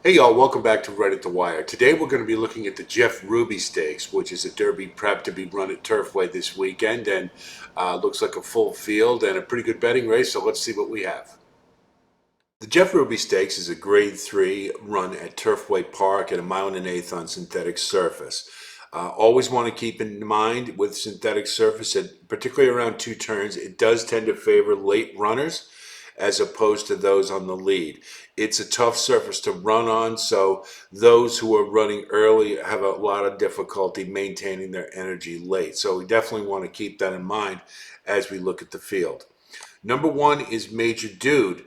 Hey y'all, welcome back to Right at the Wire. Today we're going to be looking at the Jeff Ruby Stakes, which is a Derby prep to be run at Turfway this weekend, and looks like a full field and a pretty good betting race. So let's see what we have. The Jeff Ruby Stakes is a Grade 3 run at Turfway Park at a mile and an eighth on synthetic surface. Always want to keep in mind with synthetic surface, particularly around two turns, it does tend to favor late runners as opposed to those on the lead. It's a tough surface to run on, so those who are running early have a lot of difficulty maintaining their energy late. So we definitely want to keep that in mind as we look at the field. Number one is Major Dude.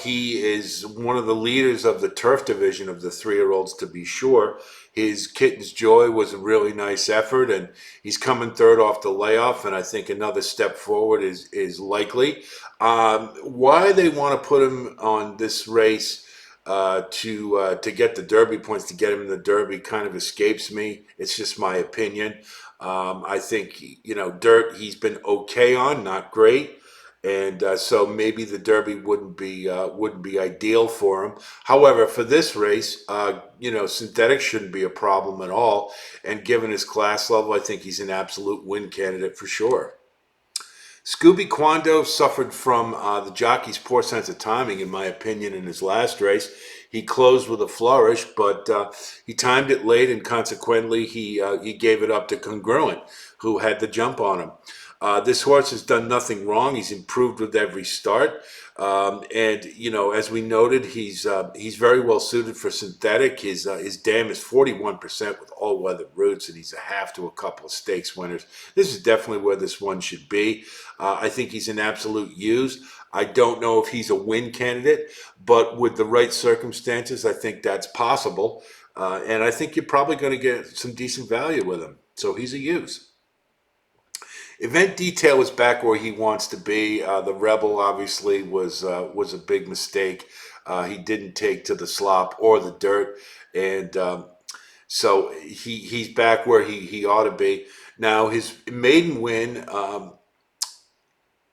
He is one of the leaders of the turf division of the 3-year-olds, to be sure. His Kitten's Joy was a really nice effort, and he's coming third off the layoff, and I think another step forward is likely. Why they want to put him on this race to get the Derby points, to get him in the Derby, kind of escapes me. It's just my opinion. I think, dirt he's been okay on, not great. And so maybe the Derby wouldn't be ideal for him. However, for this race, synthetic shouldn't be a problem at all. And given his class level, I think he's an absolute win candidate for sure. Scooby Queando suffered from the jockey's poor sense of timing, in my opinion, in his last race. He closed with a flourish, but he timed it late, and consequently, he gave it up to Congruent, who had the jump on him. This horse has done nothing wrong. He's improved with every start, and as we noted, he's very well suited for synthetic. His dam is 41% with all weather roots, and he's a half to a couple of stakes winners. This is definitely where this one should be. I think he's an absolute use. I don't know if he's a win candidate, but with the right circumstances, I think that's possible. And I think you're probably going to get some decent value with him. So he's a use. Event Detail is back where he wants to be. The Rebel obviously was a big mistake. He didn't take to the slop or the dirt, and so he's back where he ought to be. Now his maiden win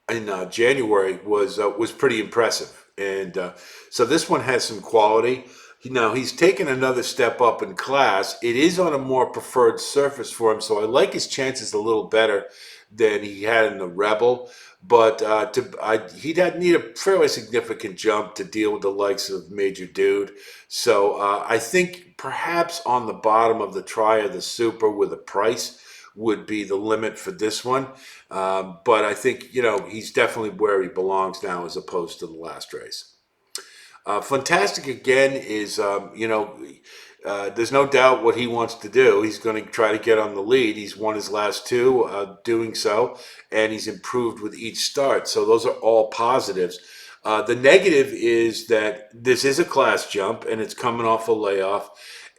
in January was pretty impressive, and so this one has some quality. Now he's taken another step up in class. It is on a more preferred surface for him, so I like his chances a little better than he had in the Rebel. But he'd need a fairly significant jump to deal with the likes of Major Dude. So I think perhaps on the bottom of the try of the Super with a price would be the limit for this one. But I think, he's definitely where he belongs now as opposed to the last race. Fantastic again is, there's no doubt what he wants to do. He's going to try to get on the lead. He's won his last two doing so, and he's improved with each start. So those are all positives. The negative is that this is a class jump, and it's coming off a layoff.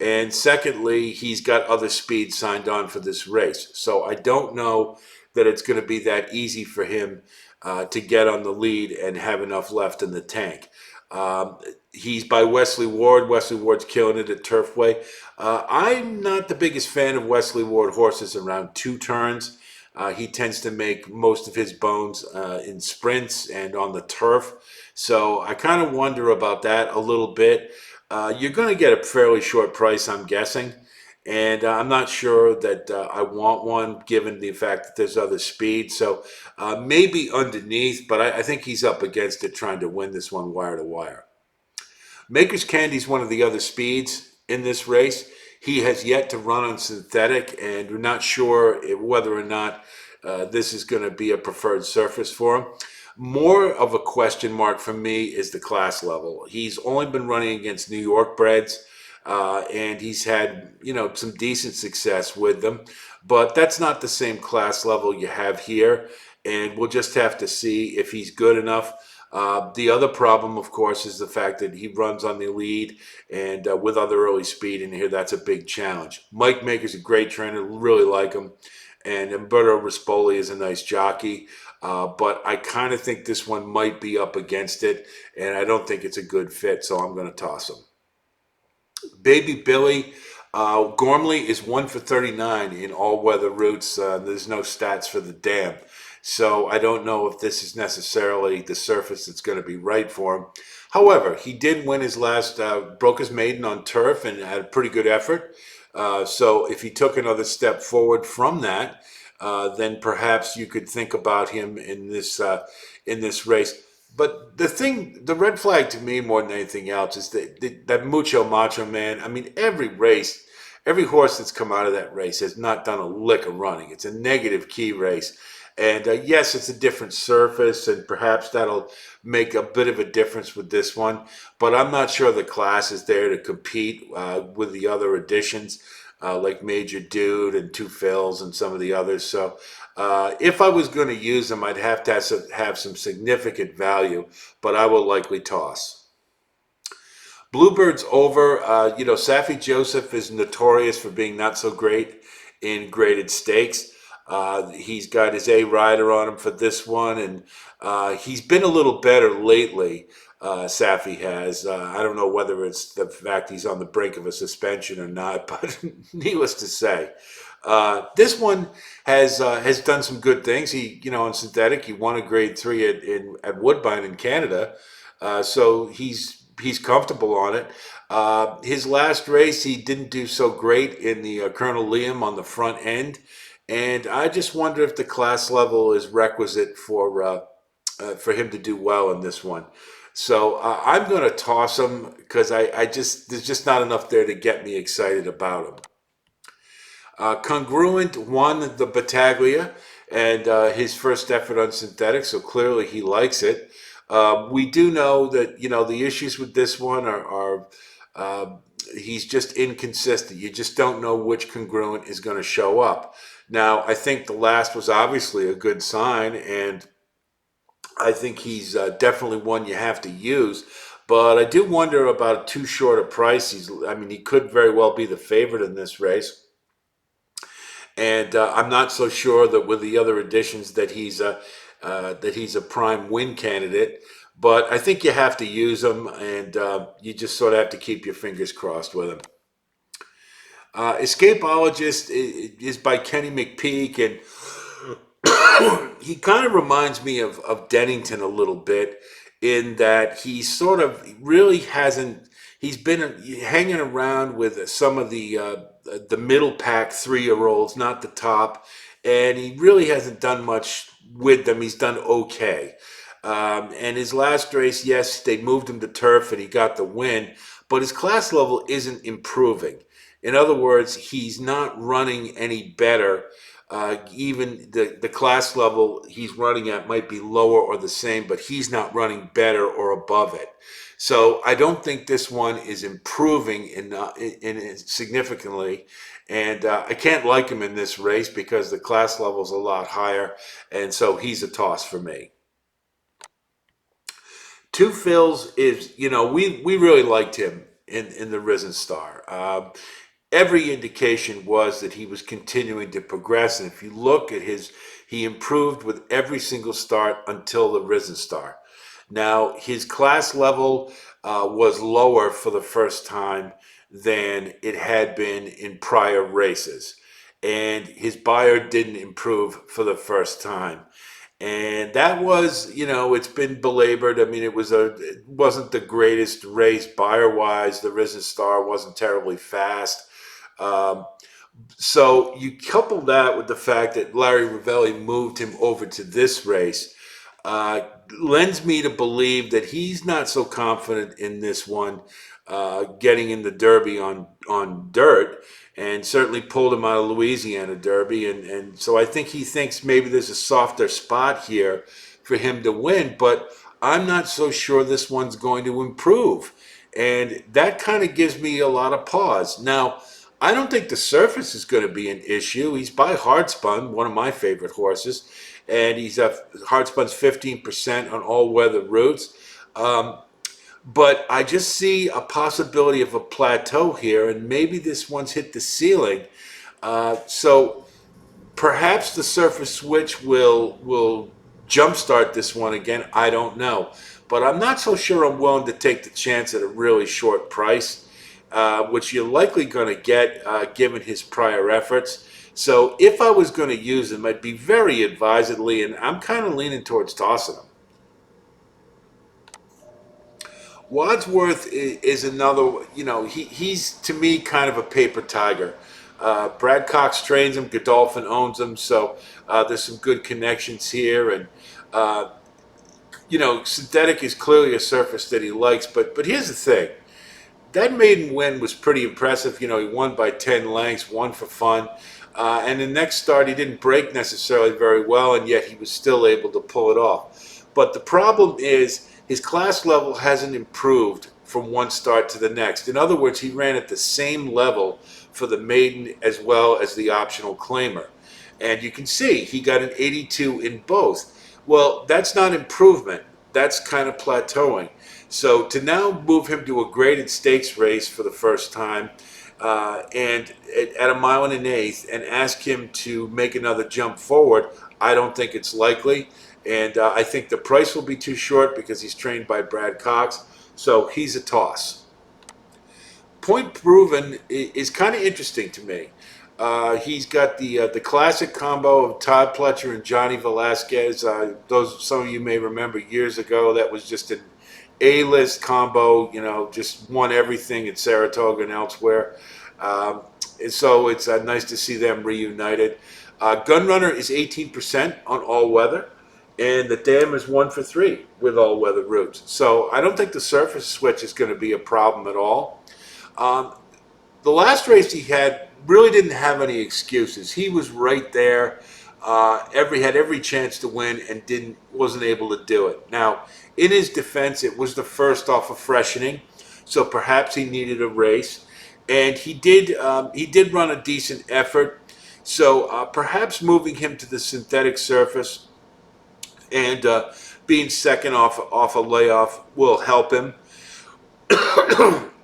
And secondly, he's got other speed signed on for this race. So I don't know that it's going to be that easy for him to get on the lead and have enough left in the tank. He's by Wesley Ward. Wesley Ward's killing it at Turfway. I'm not the biggest fan of Wesley Ward horses around two turns. He tends to make most of his bones in sprints and on the turf. So I kind of wonder about that a little bit. You're going to get a fairly short price, I'm guessing. And I'm not sure that I want one, given the fact that there's other speed. So maybe underneath, but I think he's up against it trying to win this one wire to wire. Maker's Candy's one of the other speeds in this race. He has yet to run on synthetic, and we're not sure whether or not this is going to be a preferred surface for him. More of a question mark for me is the class level. He's only been running against New York breds. And he's had, some decent success with them. But that's not the same class level you have here. And we'll just have to see if he's good enough. The other problem, of course, is the fact that he runs on the lead and with other early speed in here, that's a big challenge. Mike Maker's a great trainer, really like him. And Umberto Rispoli is a nice jockey. But I kind of think this one might be up against it. And I don't think it's a good fit, so I'm going to toss him. Baby Billy, Gormley is 1 for 39 in all weather routes. There's no stats for the dam. So I don't know if this is necessarily the surface that's going to be right for him. However, he did win his last, broke his maiden on turf and had a pretty good effort. So if he took another step forward from that, then perhaps you could think about him in this race. But the red flag to me more than anything else is that Mucho Macho Man. I mean, every race, every horse that's come out of that race has not done a lick of running. It's a negative key race. And yes, it's a different surface, and perhaps that'll make a bit of a difference with this one. But I'm not sure the class is there to compete with the other additions, like Major Dude and Two Phils and some of the others. So if I was going to use them, I'd have to have some significant value, but I will likely toss. Bluebird's over. Safi Joseph is notorious for being not so great in graded stakes. He's got his A rider on him for this one, and he's been a little better lately. Safi has. I don't know whether it's the fact he's on the brink of a suspension or not, but needless to say, this one has done some good things. On synthetic, he won a Grade 3 at Woodbine in Canada, so he's comfortable on it. His last race, he didn't do so great in the Colonel Liam on the front end, and I just wonder if the class level is requisite for him to do well in this one. So I'm going to toss him because I just there's just not enough there to get me excited about him. Congruent won the Battaglia and his first effort on synthetic, so clearly he likes it. We do know that the issues with this one are he's just inconsistent. You just don't know which Congruent is going to show up. Now, I think the last was obviously a good sign, and I think he's definitely one you have to use. But I do wonder about too short a price. He could very well be the favorite in this race. And I'm not so sure that with the other additions that he's a prime win candidate. But I think you have to use him, and you just sort of have to keep your fingers crossed with him. Escapologist is by Kenny McPeak, and he kind of reminds me of Dennington a little bit in that he sort of really hasn't. He's been hanging around with some of the middle pack 3-year-olds, not the top, and he really hasn't done much with them. He's done okay. And his last race, yes, they moved him to turf and he got the win, but his class level isn't improving. In other words, he's not running any better. Even the class level he's running at might be lower or the same, but he's not running better or above it. So I don't think this one is improving in significantly, and I can't like him in this race because the class level is a lot higher, and so he's a toss for me. Two Phils is, we really liked him in the Risen Star. Every indication was that he was continuing to progress. And if you look at he improved with every single start until the Risen Star. Now, his class level was lower for the first time than it had been in prior races. And his buyer didn't improve for the first time. And that was, it's been belabored. It wasn't the greatest race buyer wise. The Risen Star wasn't terribly fast. Um, so you couple that with the fact that Larry Ravelli moved him over to this race, uh, lends me to believe that he's not so confident in this one, getting in the Derby on dirt, and certainly pulled him out of Louisiana Derby, and so I think he thinks maybe there's a softer spot here for him to win, but I'm not so sure this one's going to improve, and that kind of gives me a lot of pause. Now, I don't think the surface is going to be an issue. He's by Hardspun, one of my favorite horses, and Hardspun's 15% on all weather routes. Um, but I just see a possibility of a plateau here, and maybe this one's hit the ceiling. So perhaps the surface switch will jumpstart this one again. I don't know, but I'm not so sure I'm willing to take the chance at a really short price, which you're likely going to get given his prior efforts. So if I was going to use him, I'd be very advisedly, and I'm kind of leaning towards tossing him. Wadsworth is another, he's to me kind of a paper tiger. Brad Cox trains him, Godolphin owns him, so there's some good connections here. And, synthetic is clearly a surface that he likes, but here's the thing. That maiden win was pretty impressive. He won by 10 lengths, won for fun. And the next start, he didn't break necessarily very well, and yet he was still able to pull it off. But the problem is his class level hasn't improved from one start to the next. In other words, he ran at the same level for the maiden as well as the optional claimer. And you can see he got an 82 in both. Well, that's not improvement. That's kind of plateauing. So to now move him to a graded stakes race for the first time, and at 1.125 and ask him to make another jump forward, I don't think it's likely. And I think the price will be too short because he's trained by Brad Cox. So he's a toss. Point Proven is kind of interesting to me. He's got the classic combo of Todd Pletcher and Johnny Velasquez. Those some of you may remember years ago. That was just an A-list combo. Just won everything at Saratoga and elsewhere. And so it's nice to see them reunited. Gunrunner is 18% on all weather, and the Dam is 1 for 3 with all weather routes. So I don't think the surface switch is going to be a problem at all. The last race he had really didn't have any excuses. He was right there, had every chance to win, and wasn't able to do it. Now, in his defense, it was the first off of freshening, so perhaps he needed a race, and he did run a decent effort. So perhaps moving him to the synthetic surface and being second off a layoff will help him.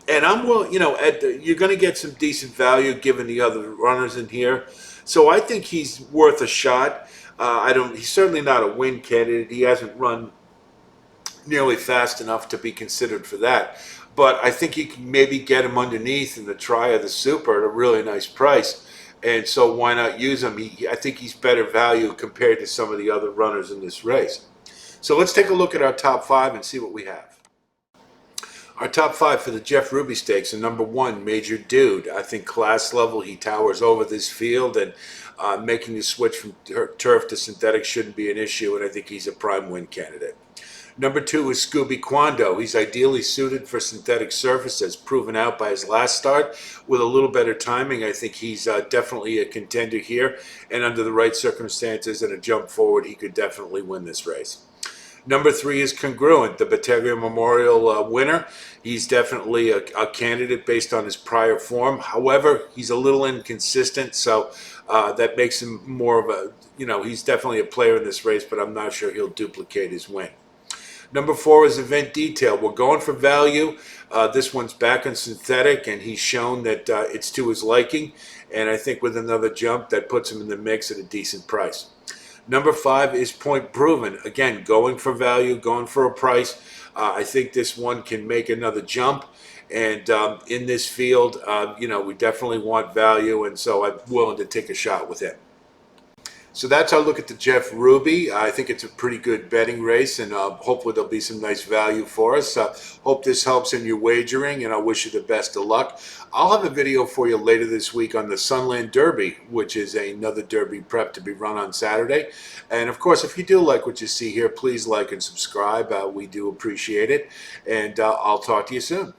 And I'm willing, you're going to get some decent value given the other runners in here. So I think he's worth a shot. He's certainly not a win candidate. He hasn't run nearly fast enough to be considered for that. But I think you can maybe get him underneath in the try of the Super at a really nice price. And so why not use him? I think he's better value compared to some of the other runners in this race. So let's take a look at our top 5 and see what we have. Our top 5 for the Jeff Ruby Stakes are number 1, Major Dude. I think class level, he towers over this field, and making the switch from turf to synthetic shouldn't be an issue, and I think he's a prime win candidate. Number 2 is Scooby Queando. He's ideally suited for synthetic surface, as proven out by his last start. With a little better timing, I think he's definitely a contender here, and under the right circumstances and a jump forward, he could definitely win this race. Number 3 is Congruent, the Battaglia Memorial winner. He's definitely a candidate based on his prior form. However, he's a little inconsistent, so that makes him more of a, he's definitely a player in this race, but I'm not sure he'll duplicate his win. Number 4 is Event Detail. We're going for value. This one's back on synthetic, and he's shown that it's to his liking. And I think with another jump, that puts him in the mix at a decent price. Number 5 is Point Proven. Again, going for value, going for a price. I think this one can make another jump. And in this field, we definitely want value, and so I'm willing to take a shot with him. So that's our look at the Jeff Ruby. I think it's a pretty good betting race, and hopefully there'll be some nice value for us. Hope this helps in your wagering, and I wish you the best of luck. I'll have a video for you later this week on the Sunland Derby, which is another Derby prep to be run on Saturday. And of course, if you do like what you see here, please like and subscribe. We do appreciate it, and I'll talk to you soon.